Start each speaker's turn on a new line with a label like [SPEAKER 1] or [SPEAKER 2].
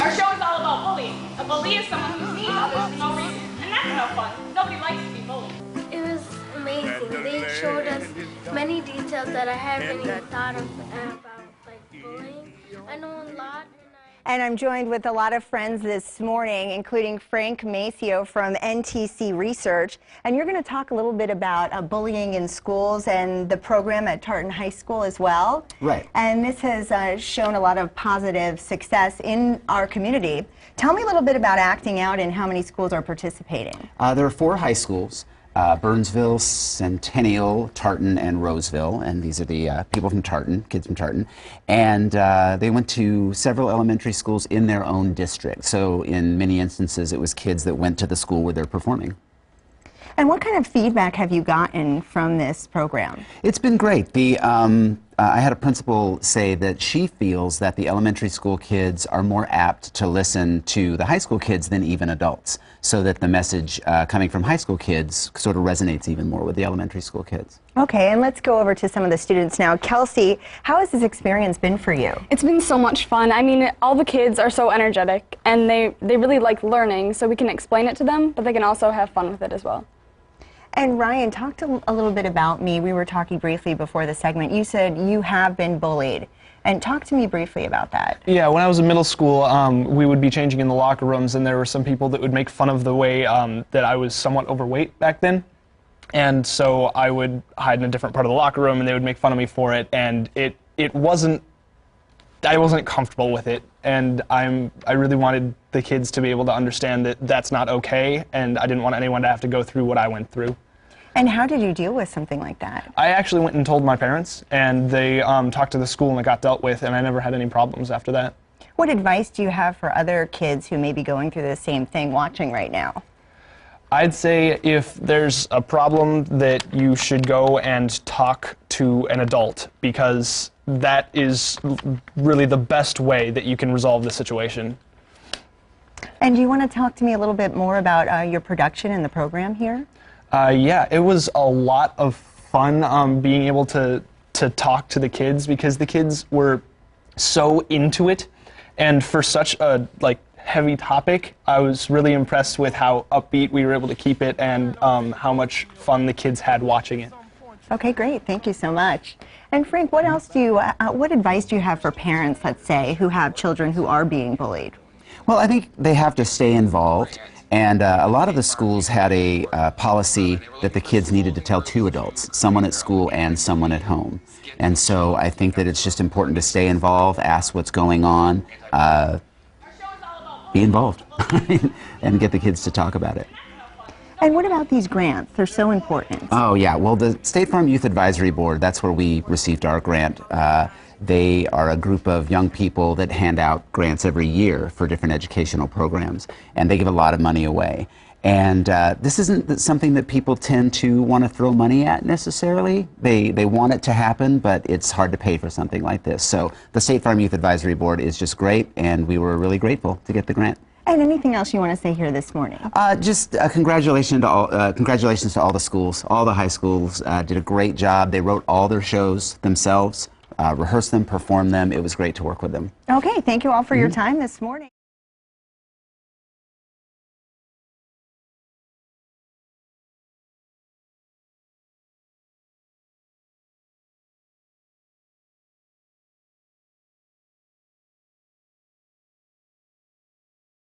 [SPEAKER 1] Our show is all about bullying. A bully is someone who's mean to others for no reason, and that's no fun. Nobody likes to be bullied.
[SPEAKER 2] It was amazing. They showed us many details that I haven't even thought of about, like bullying. I know a lot.
[SPEAKER 3] And I'm joined with a lot of friends this morning, including Frank Maceo from NTC Research. And you're going to talk a little bit about bullying in schools and the program at Tartan High School as well.
[SPEAKER 4] Right.
[SPEAKER 3] And this has shown a lot of positive success in our community. Tell me a little bit about acting out and how many schools are participating.
[SPEAKER 4] There are 4 high schools. Burnsville, Centennial, Tartan, and Roseville, and these are the people from Tartan, kids from Tartan, and they went to several elementary schools in their own district. So in many instances it was kids that went to the school where they're performing.
[SPEAKER 3] And what kind of feedback have you gotten from this program?
[SPEAKER 4] It's been great. I had a principal say that she feels that the elementary school kids are more apt to listen to the high school kids than even adults, so that the message coming from high school kids sort of resonates even more with the elementary school kids.
[SPEAKER 3] Okay, and let's go over to some of the students now. Kelsey, how has this experience been for you?
[SPEAKER 5] It's been so much fun. I mean, all the kids are so energetic, and they really like learning, so we can explain it to them, but they can also have fun with it as well.
[SPEAKER 3] And Ryan, talk a little bit about me. We were talking briefly before the segment. You said you have been bullied. And talk to me briefly about that.
[SPEAKER 6] Yeah, when I was in middle school, we would be changing in the locker rooms, and there were some people that would make fun of the way that I was somewhat overweight back then. And so I would hide in a different part of the locker room, and they would make fun of me for it. And I wasn't comfortable with it. And I really wanted the kids to be able to understand that that's not okay, and I didn't want anyone to have to go through what I went through.
[SPEAKER 3] And how did you deal with something like that?
[SPEAKER 6] I actually went and told my parents, and they talked to the school, and it got dealt with, and I never had any problems after that.
[SPEAKER 3] What advice do you have for other kids who may be going through the same thing watching right now?
[SPEAKER 6] I'd say if there's a problem that you should go and talk to an adult, because that is really the best way that you can resolve the situation.
[SPEAKER 3] And do you want to talk to me a little bit more about your production and the program here?
[SPEAKER 6] Yeah, it was a lot of fun being able to talk to the kids, because the kids were so into it, and for such a heavy topic, I was really impressed with how upbeat we were able to keep it, and how much fun the kids had watching it.
[SPEAKER 3] Okay, great. Thank you so much. And Frank, what else what advice do you have for parents, let's say, who have children who are being bullied?
[SPEAKER 4] Well, I think they have to stay involved, and a lot of the schools had a policy that the kids needed to tell 2 adults, someone at school and someone at home. And so I think that it's just important to stay involved, ask what's going on, be involved, and get the kids to talk about it.
[SPEAKER 3] And what about these grants? They're so important.
[SPEAKER 4] Oh, yeah. Well, the State Farm Youth Advisory Board, that's where we received our grant. They are a group of young people that hand out grants every year for different educational programs, and they give a lot of money away. And this isn't something that people tend to want to throw money at necessarily. They want it to happen, but it's hard to pay for something like this. So the State Farm Youth Advisory Board is just great, and we were really grateful to get the grant.
[SPEAKER 3] And anything else you want to say here this morning?
[SPEAKER 4] Just congratulations to all the schools. All the high schools did a great job. They wrote all their shows themselves, rehearsed them, performed them. It was great to work with them.
[SPEAKER 3] Okay, thank you all for your time this morning.